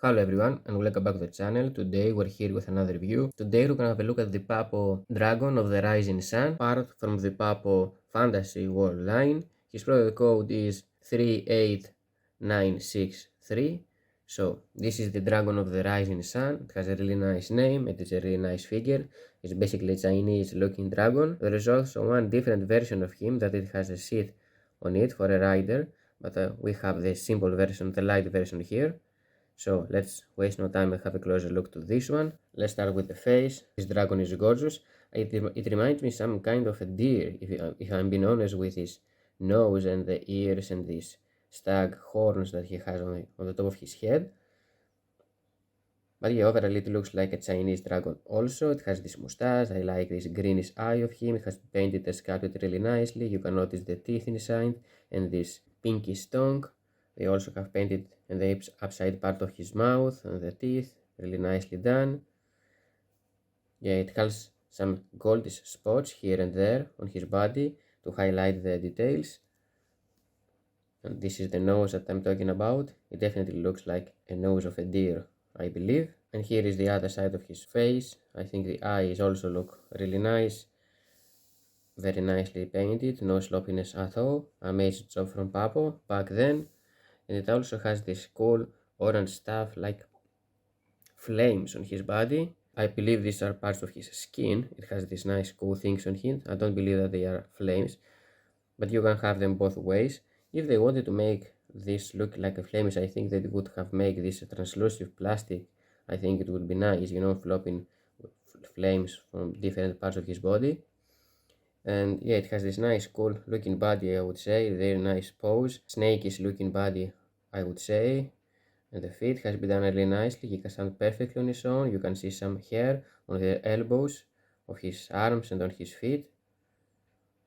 Hello everyone and welcome back to the channel. Today we're here with another review. Today we're gonna have a look at the Papo Dragon of the Rising Sun, part from the Papo Fantasy World line. His product code is 38963. So this is the Dragon of the Rising Sun. It has a really nice name, it is a really nice figure. It's basically a Chinese looking dragon. There is also one different version of him that it has a seat on it for a rider, but we have the simple version, the light version here. So let's waste no time and have a closer look to this one. Let's start with the face. This dragon is gorgeous. It reminds me some kind of a deer, if I'm being honest, with his nose and the ears and these stag horns that he has on the top of his head. But yeah, overall it looks like a Chinese dragon also. It has this mustache. I like this greenish eye of him. It has painted and sculpted really nicely. You can notice the teeth inside and this pinkish tongue. They also have painted in the upside part of his mouth and the teeth, really nicely done. Yeah, it has some goldish spots here and there on his body to highlight the details. And this is the nose that I'm talking about. It definitely looks like a nose of a deer, I believe. And here is the other side of his face. I think the eyes also look really nice. Very nicely painted, no sloppiness at all. Amazing job from Papo back then. And it also has this cool orange stuff like flames on his body. I believe these are parts of his skin. It has these nice cool things on him. I don't believe that they are flames, but you can have them both ways. If they wanted to make this look like a flames, I think they would have made this translucent plastic. I think it would be nice, flopping flames from different parts of his body. And yeah, it has this nice cool looking body, I would say. Very nice pose, snakish looking body, I would say. And the feet has been done really nicely. He can stand perfectly on his own. You can see some hair on the elbows of his arms and on his feet.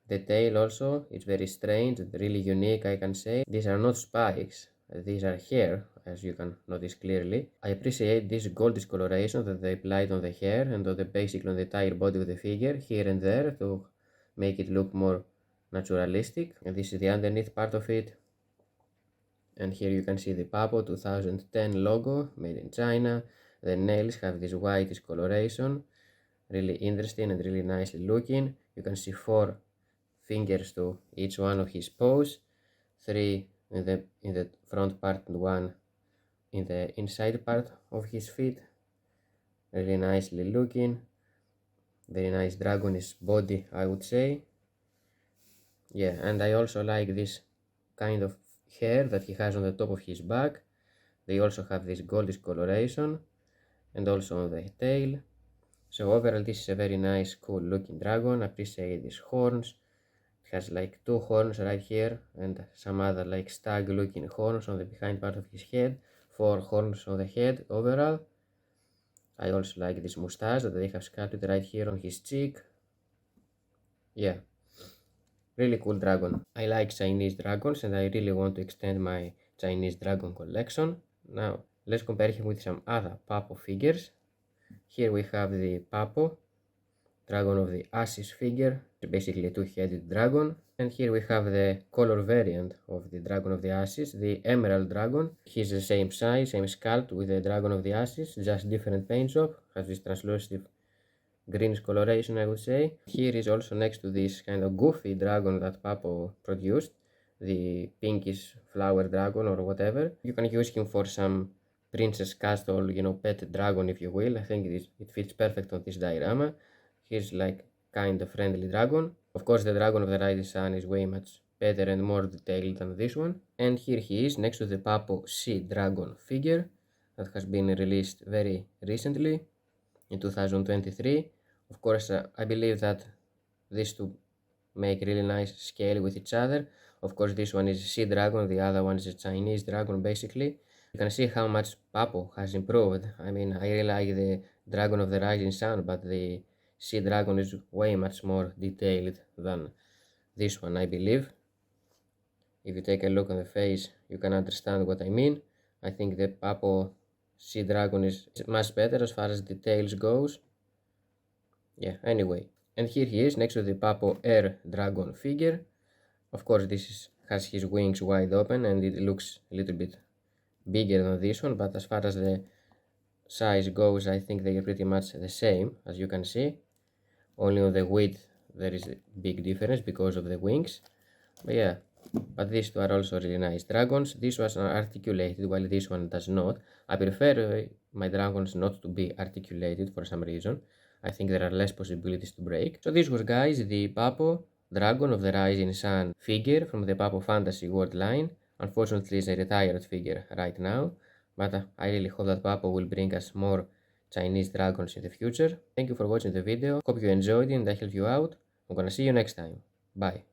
The tail also, it's very strange and really unique, I can say. These are not spikes, these are hair, as you can notice clearly. I appreciate this gold discoloration that they applied on the hair and on basically on the entire body of the figure, here and there, to make it look more naturalistic. And this is the underneath part of it. And here you can see the Papo 2010 logo made in China. The nails have this white discoloration, really interesting and really nicely looking. You can see 4 fingers to each one of his paws, 3 in the front part and 1 in the inside part of his feet. Really nicely looking, very nice dragonish body, I would say. Yeah, and I also like this kind of hair that he has on the top of his back. They also have this gold discoloration and also on the tail. So overall this is a very nice cool looking dragon. I appreciate these horns. It has like 2 horns right here and some other like stag looking horns on the behind part of his head. 4 horns on the head overall. I also like this mustache that they have sculpted right here on his cheek. Yeah, really cool dragon. I like Chinese dragons and I really want to extend my Chinese dragon collection. Now let's compare him with some other Papo figures. Here we have the Papo, Dragon of the Ashes figure, basically a 2-headed dragon. And here we have the color variant of the Dragon of the Ashes, the Emerald Dragon. He's the same size, same sculpt with the Dragon of the Ashes, just different paint job. Has this translucent greenish coloration, I would say. Here is also next to this kind of goofy dragon that Papo produced, the pinkish flower dragon or whatever. You can use him for some princess castle, pet dragon if you will. I think it fits perfect on this diorama. He's like kind of friendly dragon. Of course, the dragon of the rising sun is way much better and more detailed than this one. And here he is next to the Papo Sea Dragon figure that has been released very recently in 2023. Of course, I believe that these two make really nice scale with each other. Of course, this one is a sea dragon, the other one is a Chinese dragon, basically. You can see how much Papo has improved. I mean, I really like the Dragon of the Rising Sun, but the sea dragon is way much more detailed than this one, I believe. If you take a look on the face, you can understand what I mean. I think the Papo sea dragon is much better as far as details goes. Yeah, anyway. And here he is next to the Papo Air Dragon figure. Of course, has his wings wide open and it looks a little bit bigger than this one, but as far as the size goes, I think they are pretty much the same, as you can see. Only on the width there is a big difference because of the wings. But yeah, but these two are also really nice dragons. This was articulated while this one does not. I prefer my dragons not to be articulated for some reason. I think there are less possibilities to break. So this was, guys, the Papo Dragon of the Rising Sun figure from the Papo Fantasy World line. Unfortunately, it's a retired figure right now, but I really hope that Papo will bring us more Chinese dragons in the future. Thank you for watching the video. Hope you enjoyed it and I helped you out. I'm gonna see you next time. Bye.